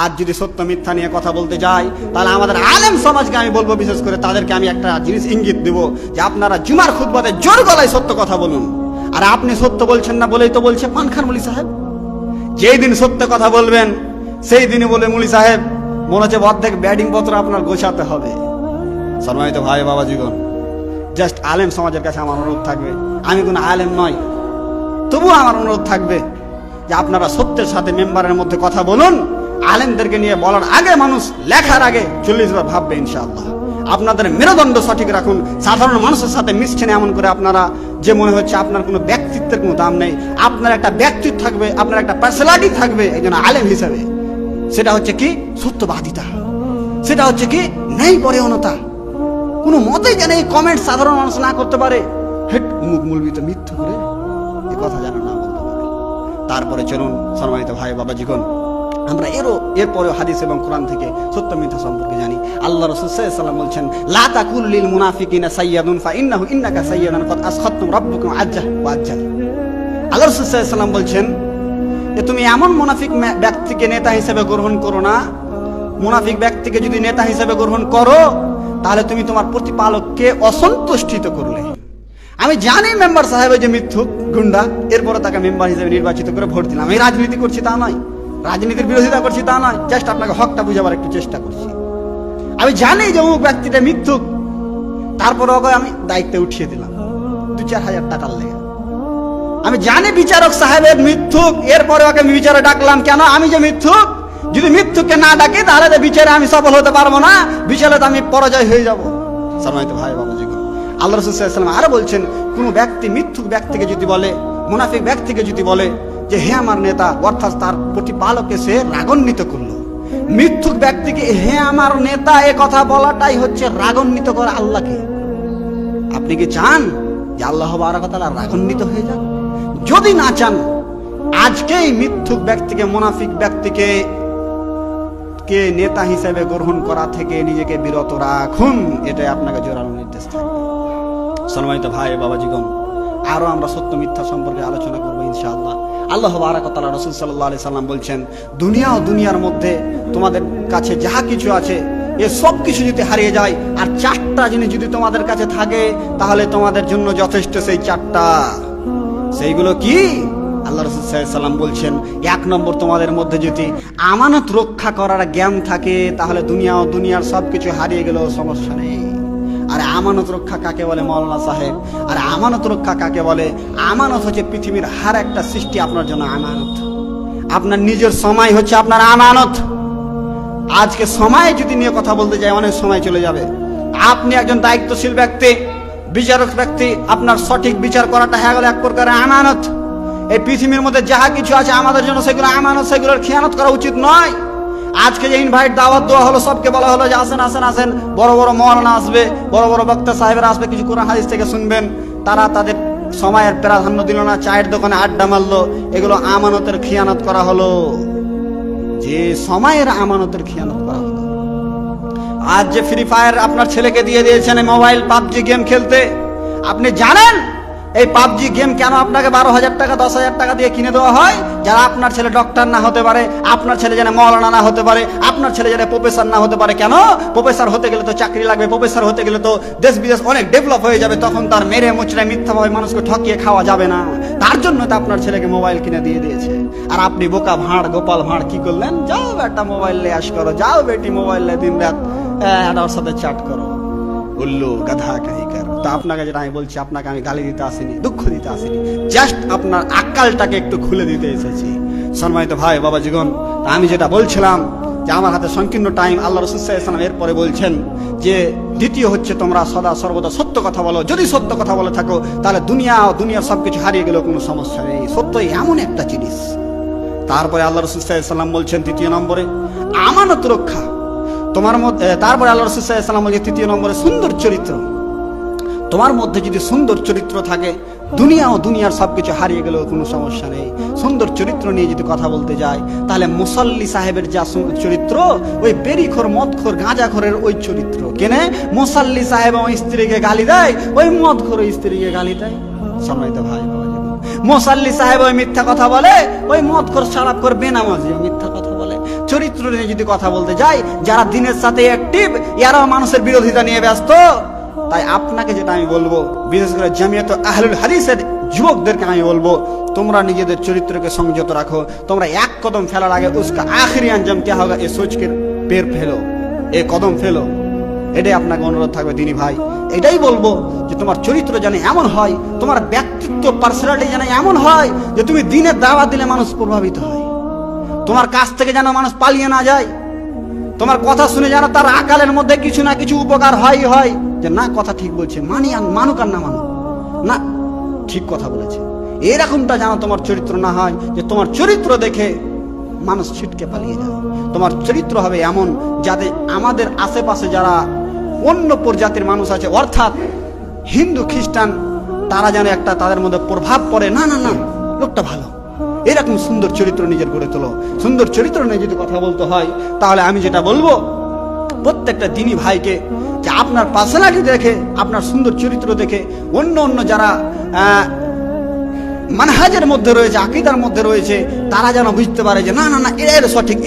আজ যদি সত্য মিথ্যা নিয়ে কথা বলতে যাই, তাহলে আমাদের আলেম সমাজকে আমি বলবো, বিশেষ করে তাদেরকে আমি একটা জিনিস ইঙ্গিত দেব যে আপনারা জুমার খুতবাতে জোর গলায় সত্য কথা বলুন। আর আপনি সত্য বলছেন না বলেই তো বলছে পান খান মুলি সাহেব। যেই দিন সত্য কথা বলবেন সেই দিনই বলে মুলি সাহেব মনে হচ্ছে অর্ধেক ব্যাটিং পত্র আপনার গোছাতে হবে। সম্মানিত ভাই বাবা জীবন, জাস্ট আলেম সমাজের কাছে আমার অনুরোধ থাকবে, আমি কোনো আলেম নয়, তবুও আমার অনুরোধ থাকবে যে আপনারা সত্যের সাথে মেম্বারের মধ্যে কথা বলুন। আলেমদেরকে নিয়ে বলার আগে মানুষ লেখার আগে 40 বার ভাববে ইনশাআল্লাহ। আপনাদের মেরুদণ্ড সঠিক রাখুন। সাধারণ মানুষের সাথে মিশছেন এমন করে আপনারা যে মনে হচ্ছে আপনার কোনো ব্যক্তিত্বের কোনো দাম নেই। আপনার একটা ব্যক্তিত্ব থাকবে, আপনার একটা পার্সোনালিটি থাকবে একজন আলেম হিসেবে। সেটা হচ্ছে কি সত্যবাদিতা, সেটা হচ্ছে কি ন্যায় পরায়ণতা। কোনো মতেই যেন এই কমেন্ট সাধারণ মানুষ না করতে পারে, হেট মুখ মুলবি তো মিথ্যা করে এই কথা যেন না বলতে পারে। তারপরে চলুন সম্মানিত ভাই বাবা জীবন, আমরা এরপরে হাদিস এবং কোরআন থেকে সত্য মিথ্যা সম্পর্কে জানি। আল্লাহ রাসূল সাল্লাল্লাহু আলাইহি ওয়াসাল্লাম বলছেন, লা তাকুল লিল মুনাফিকিনা সাইয়্যাদুন ফা ইন্নাহু ইন্নাকা সাইয়্যাদুন ফাদ আসখাতুম রাব্বুকুম আজ্জাহ ওয়া আজ্জাহ। আল্লাহ রাসূল সাল্লাল্লাহু আলাইহি ওয়াসাল্লাম বলছেন যে তুমি এমন মুনাফিক ব্যক্তিকে নেতা হিসেবে গ্রহণ করো না। মুনাফিক ব্যক্তিকে যদি নেতা হিসেবে গ্রহণ করো তাহলে তুমি তোমার প্রতিপালককে অসন্তুষ্টিত করলে। আমি জানি মেম্বার সাহেব যে মিথ্যুক গুন্ডা, এরপরে তাকে মেম্বার হিসেবে নির্বাচিত করে ভোট দিলাম। আমি রাজনীতি করছি তা নয়, রাজনীতির বিরোধিতা করছি তা নয়, জাস্ট আপনাকে হকটা বুঝাবার একটু চেষ্টা করছি। আমি জানি যে অমুক ব্যক্তিটা মিথ্যুক, তারপরে ওকে আমি দায়িত্বে উঠিয়ে দিলাম 2-4 হাজার টাকার লেগে। আমি জানি বিচারক সাহেবের মিথ্যুক, এরপরে ওকে আমি বিচারে ডাকলাম। কেন? আমি যে মিথ্যুক, যদি মিথ্যুককে না ডাকি তাহলে যে বিচারে আমি সফল হতে পারবো না, বিচারে তো আমি পরাজয় হয়ে যাব। সম্মানিত ভাই বাবাজি, আল্লাহ রাসূল সাল্লাল্লাহু আলাইহি ওয়াসাল্লাম আরো বলছেন, কোন ব্যক্তি মিথ্যুক ব্যক্তিকে যদি বলে, মুনাফিক ব্যক্তিকে যদি বলে যে হে আমার নেতা, অর্থাৎ তার প্রতিপালককে সে রাগান্বিত করলো। মিথ্যুক ব্যক্তিকে হে আমার নেতা এ কথা বলাটাই হচ্ছে রাগান্বিত করা আল্লাহকে। আপনি কি চান যে আল্লাহ তাআলা রাগান্বিত হয়ে যান? যদি না চান, আজকেই মিথ্যুক ব্যক্তিকে, মুনাফিক ব্যক্তিকে নেতা হিসেবে গ্রহণ করা থেকে নিজেকে বিরত রাখুন। এটাই আপনাকে জোরালো নির্দেশ থাকবে। সম্মানিত ভাই বাবাজিগণ, আরো আমরা সত্য মিথ্যা সম্পর্কে আলোচনা করবো ইনশাআল্লাহ। আল্লাহ বারাকাতুহু রাসূল সাল্লাল্লাহু আলাইহি সাল্লাম বলছেন, দুনিয়া ও দুনিয়ার মধ্যে তোমাদের কাছে যাহা কিছু আছে এ সব কিছু যদি হারিয়ে যায় আর 4টা জিনিস যদি তোমাদের কাছে থাকে তাহলে তোমাদের জন্য যথেষ্ট। সেই 4টা, সেইগুলো কি? আল্লাহ রাসূল সাল্লাল্লাহু আলাইহি সাল্লাম বলছেন, 1 নম্বর, তোমাদের মধ্যে যদি আমানত রক্ষা করার জ্ঞান থাকে তাহলে দুনিয়া ও দুনিয়ার সবকিছু হারিয়ে গেলেও সমস্যা নেই। আর আমানত রক্ষা কাকে বলে মাওলানা সাহেব? আর আমানত রক্ষা কাকে বলে? আমানত হচ্ছে পৃথিবীর হার একটা সৃষ্টি আপনার জন্য আমানত। আপনার নিজের সময় হচ্ছে আপনার আমানত। আজকে সময় যদি নিয়ে কথা বলতে যাই অনেক সময় চলে যাবে। আপনি একজন দায়িত্বশীল ব্যক্তি, বিচারক ব্যক্তি, আপনার সঠিক বিচার করাটা হয়ে গেল এক প্রকারের আমানত। এই পৃথিবীর মধ্যে যাহা কিছু আছে আমাদের জন্য সেগুলো আমানত, সেগুলোর খেয়ানত করা উচিত নয়। আজকে যে ইনভাইট দাওয়াত দেওয়া হলো, সবকে বলা হলো যে আসেন আসেন আসেন, বড় বড় মাওলানা আসবে, বড় বড় বক্তা সাহেবরা আসবে, কিছু কোরআন হাদিস থেকে শুনবেন। তারা তাদের সময়ের প্রাধান্য দিল না, চায়ের দোকানে আড্ডা মারলো। এগুলো আমানতের খেয়ানত করা হলো, যে সময়ের আমানতের খেয়ানত করা হলো। আজ যে ফ্রি ফায়ার আপনার ছেলেকে দিয়ে দিয়েছেন মোবাইল, পাবজি গেম খেলতে, আপনি জানেন এই পাবজি গেম কেন আপনাকে 12,000 টাকা 10,000 টাকা দিয়ে কিনে দেওয়া হয়? যারা আপনার ছেলে ডক্টর না হতে পারে, আপনার ছেলে যেন মাওলানা না হতে পারে, আপনার ছেলে যেন প্রফেসর না হতে পারে। কেন? প্রফেসর হতে গেলে তো চাকরি লাগবে, প্রফেসর হতে গেলে তো দেশ বিদেশ অনেক ডেভেলপ হয়ে যাবে, তখন তার মেরে মুচড়ে মিথ্যাভাবে মানুষকে ঠকিয়ে খাওয়া যাবে না। তার জন্য তো আপনার ছেলেকে মোবাইল কিনে দিয়ে দিয়েছে। আর আপনি বোকা ভাঁড়, গোপাল ভাঁড় কি করলেন? যাও বেটা মোবাইল নিয়ে আস করো, যাও বেটি মোবাইল নিয়ে দিন রাত ওর সাথে চ্যাট করো, উল্লু গাধা কাহিকার। তো আপনাকে যেটা আমি বলছি, আপনাকে আমি গালি দিতে আসিনি, দুঃখ দিতে আসিনি, জাস্ট আপনার আক্কালটাকে একটু খুলে দিতে এসেছি। সম্মানিত ভাই বাবা জীবন, আমি যেটা বলছিলাম যে আমার হাতে সংকীর্ণ টাইম। আল্লাহ রাসূল সাল্লাল্লাহু আলাইহি ওয়াসাল্লাম এরপরে বলছেন যে দ্বিতীয় হচ্ছে তোমরা সদা সর্বদা সত্য কথা বলো। যদি সত্য কথা বলে থাকো তাহলে দুনিয়া ও দুনিয়ার সবকিছু হারিয়ে গেলেও কোনো সমস্যা নেই। সত্য এমন একটা জিনিস। তারপরে আল্লাহ রাসূল সাল্লাল্লাহু আলাইহি ওয়াসাল্লাম বলছেন তৃতীয় নম্বরে আমানত রক্ষা তোমার মধ্যে। তারপরে আল্লাহ রাসূল সাল্লাল্লাহু আলাইহি ওয়াসাল্লাম বলছেন তৃতীয় নম্বরে সুন্দর চরিত্র। তোমার মধ্যে যদি সুন্দর চরিত্র থাকে, দুনিয়া ও দুনিয়ার সবকিছু হারিয়ে গেলেও কোনো সমস্যা নেই। সুন্দর চরিত্র নিয়ে যদি কথা বলতে যাই তাহলে মুসল্লি সাহেবের যা চরিত্র, ওই বেরিখোর, মদখোর, গাঁজাখোরের ওই চরিত্র কেনে। মুসল্লি সাহেব ওই স্ত্রীকে গালি দেয়, ওই মদখোর স্ত্রীকে গালি দেয়। সম্মানিত ভাই মুসল্লি সাহেব ওই মিথ্যা কথা বলে, ওই মদখোর, শারাবখোর, বেনামাজি মিথ্যা কথা বলে। চরিত্র নিয়ে যদি কথা বলতে যাই, যারা দিনের সাথে অ্যাক্টিভ এরাও মানুষের বিরোধিতা নিয়ে ব্যস্ত। তাই আপনাকে যেটা আমি বলবো, বিশেষ করে জামিয়াত আহলুল হাদিসের যুবকদেরকে আমি বলবো, তোমরা নিজেদের চরিত্রকে সংযত রাখো। তোমরা এক কদম ফেলার আগে উসকা আখিরি আঞ্জাম क्या होगा এ সোচকে পের ফেলো, এ কদম ফেলো। এটাই আপনাকে অনুরোধ থাকবে দিনী ভাই। এটাই বলবো যে তোমার চরিত্র যেন এমন হয়, তোমার ব্যক্তিত্ব পার্সোনালিটি যেন এমন হয় যে তুমি দিনের দাওয়াত দিলে মানুষ প্রভাবিত হয়, তোমার কাছ থেকে যেন মানুষ পালিয়ে না যায়, তোমার কথা শুনে যেন তার আকালের মধ্যে কিছু না কিছু উপকার হয় যে না কথা ঠিক বলছে, মানুক আর না মানুক, না ঠিক কথা বলেছে। এরকমটা যেন তোমার চরিত্র না হয় যে তোমার চরিত্র দেখে মানুষ ছিটকে পালিয়ে যায়। তোমার চরিত্র হবে এমন যাতে আমাদের আশেপাশে যারা অন্য প্রজাতির মানুষ আছে, অর্থাৎ হিন্দু খ্রিস্টান, তারা যেন একটা তাদের মধ্যে প্রভাব পড়ে, না না না লোকটা ভালো। এরকম সুন্দর চরিত্র নিজের গড়ে তোলো। সুন্দর চরিত্র নিয়ে যদি কথা বলতে হয়, তাহলে আমি যেটা বলবো প্রত্যেকটা দিনী ভাইকে, যে আপনার পার্সোনালিটি দেখে, আপনার সুন্দর চরিত্র দেখে অন্য যারা মানহাজের মধ্যে রয়েছে, আকীদার মধ্যে রয়েছে, তারা যেন বুঝতে পারে যে না না না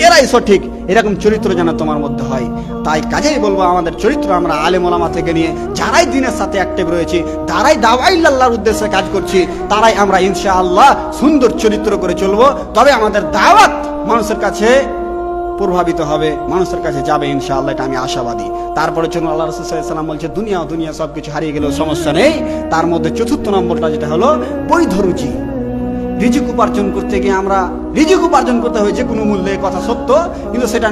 এরাই সঠিক, এরকম চরিত্র যেন তোমার মধ্যে হয়। তাই কাজেই বলবো আমাদের চরিত্র আমরা আলেম ওলামা থেকে নিয়ে যারাই দিনের সাথে অ্যাক্টিভ রয়েছি, যারাই দাওয়াই আল্লাহর উদ্দেশ্যে কাজ করছি, তারাই আমরা ইনশাআল্লাহ সুন্দর চরিত্র করে চলবো। তবে আমাদের দাওয়াত মানুষের কাছে প্রভাবিত হবে, মানুষের কাছে যাবে ইনশাআল্লাহ, এটা আমি আশাবাদী। তারপরে চলুন, আল্লাহ রাসূল সাল্লাল্লাহু আলাইহি ওয়াসাল্লাম বলছে দুনিয়া সবকিছু হারিয়ে গেলেও সমস্যা নেই। তার মধ্যে চতুর্থ নম্বরটা যেটা হলো বৈধ রুজি। রিজিক উপার্জন করতে গিয়ে আমরা রিজিক উপার্জন করতে হয় যে কোনো মূল্যে, কথা সত্য, কিন্তু সেটা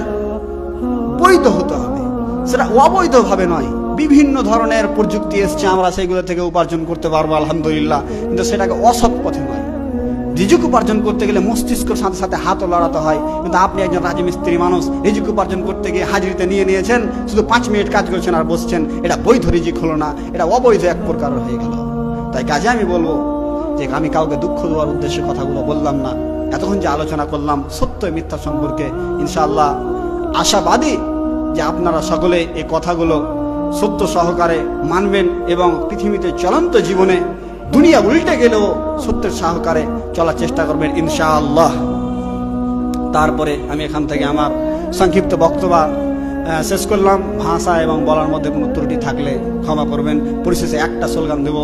বৈধ হতে হবে, সেটা অবৈধ ভাবে নয়। বিভিন্ন ধরনের প্রযুক্তি এসছে, আমরা সেগুলো থেকে উপার্জন করতে পারবো আলহামদুলিল্লাহ, কিন্তু সেটাকে অসৎ পথে নয়। রিজিক উপার্জন করতে গেলে মস্তিষ্কের সাথে সাথে হাতও লড়াতে হয়। কিন্তু আপনি একজন রাজমিস্ত্রি মানুষ, রিজিক উপার্জন করতে গিয়ে হাজিরিতে নিয়েছেন, শুধু 5 মিনিট কাজ করছেন আর বসছেন, এটা বৈধ রিজিক হলো না, এটা অবৈধ এক প্রকার হয়ে গেল। তাই কাজে আমি বলবো যে আমি কাউকে দুঃখ দেওয়ার উদ্দেশ্যে কথাগুলো বললাম না। এতক্ষণ যে আলোচনা করলাম সত্য মিথ্যা সম্পর্কে, ইনশাআল্লাহ আশাবাদী যে আপনারা সকলে এই কথাগুলো সত্য সহকারে মানবেন এবং পৃথিবীতে চলন্ত জীবনে দুনিয়া উল্টে গেলেও সত্যের সহকারে চলার চেষ্টা করবেন ইনশাআল্লাহ। তারপরে আমি এখান থেকে আমার সংক্ষিপ্ত বক্তব্য শেষ করলাম। ভাষা এবং বলার মধ্যে কোনো ত্রুটি থাকলে ক্ষমা করবেন। পরিশেষে একটা স্লোগান দেব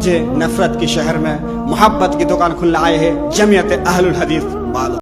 যে নফরত কি শহর में मोहब्बत की दुकान खुलने आए हैं जमीयत अहलुल हदीस वालों।